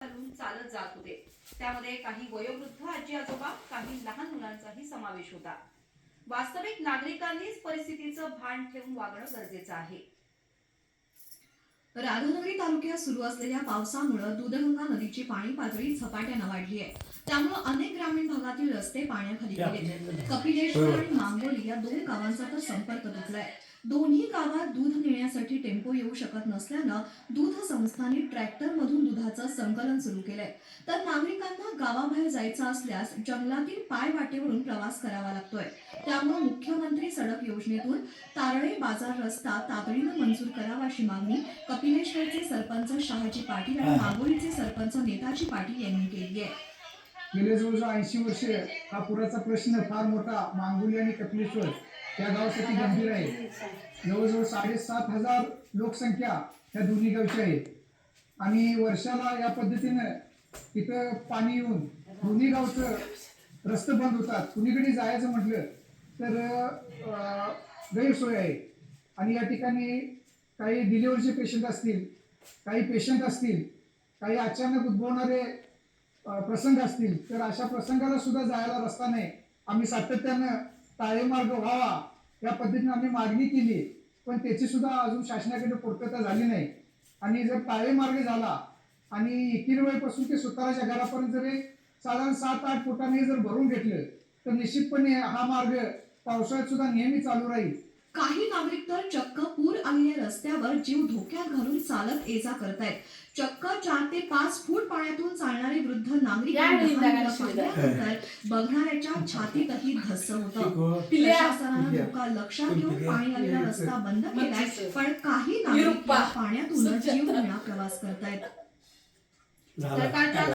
चालत जात होते। त्यामध्ये काही वयोवृद्ध आजी आजोबा, काही लहान मुलांचाही समावेश होता। वास्तविक नागरिकांनीच परिस्थितीचं भान ठेवून वागणं गरजेचं आहे। राधानगरी तालुक्यात सुरू असलेल्या पावसामुळे दूधगंगा नदीची पाणी पातळी झपाट्यानं वाढली आहे। त्यामुळे अनेक ग्रामीण भागातील रस्ते पाण्याखाली गेले। कपिलेश्वर आणि मांगोली या दोन गावांचा तर संपर्क तुटलाय। दोन्ही गावात दूध नेण्यासाठी टेम्पो येऊ शकत नसल्यानं दूध संस्थांनी ट्रॅक्टरमधून दुधाचं संकलन सुरू केलंय। तर नागरिकांना गावाबाहेर जायचं असल्यास जंगलातील पायवाटेवरून प्रवास करावा लागतोय। त्यामुळे मुख्यमंत्री सडक योजनेतून तारळे बाजार रस्ता तातडीनं मंजूर करावा अशी मागणी कपिलेश्वरचे सरपंच शहाजी पाटील आणि मांगोलीचे सरपंच नेताजी पाटील यांनी केली आहे। गेले जवळजवळ 80 वर्षे हा पुराचा प्रश्न फार मोठा मांगोली आणि कपिलेश्वर या गावासाठी गंभीर आहे। जवळजवळ 7,500 लोकसंख्या या दोन्ही गावची आहे आणि वर्षाला या पद्धतीनं इथं पाणी येऊन दोन्ही गावचं रस्ते बंद होतात। कुणीकडे जायचं म्हटलं तर गैरसोय आहे आणि या ठिकाणी काही डिलिव्हरीचे पेशंट असतील, काही पेशंट असतील, काही अचानक उद्भवणारे प्रसंग असतील तर अशा प्रसंगाला सुद्धा जायला रस्ता नाही। आम्ही सातत्यानं ताळेमार्ग व्हावा या पद्धतीने आम्ही मागणी केली, पण त्याची सुद्धा अजून शासनाकडे पूर्तता झाली नाही। आणि जर ताळेमार्ग झाला आणि एकीरवळीपासून ते सुताराच्या घरापर्यंत जरी साधारण 7-8 फुटाने जर भरून घेतलं तर निश्चितपणे हा मार्ग पावसाळ्यात सुद्धा नेहमी चालू राहील। काही नागरिक तर चक्क पूर आलेल्या रस्त्यावर जीव धोक्यात घालून चालत ये-जा करतायत। चक्क 4 ते 5 फूट पाण्यातून चालणारे वृद्ध नागरिक बघणाऱ्याच्या छातीतही धस्स होतं। प्रशासनानं धोका लक्षात घेऊन पाणी आलेला रस्ता बंद केलाय, पण काही नागरिक पाण्यातूनच जीव घेऊन प्रवास करतायत। सरकारच्या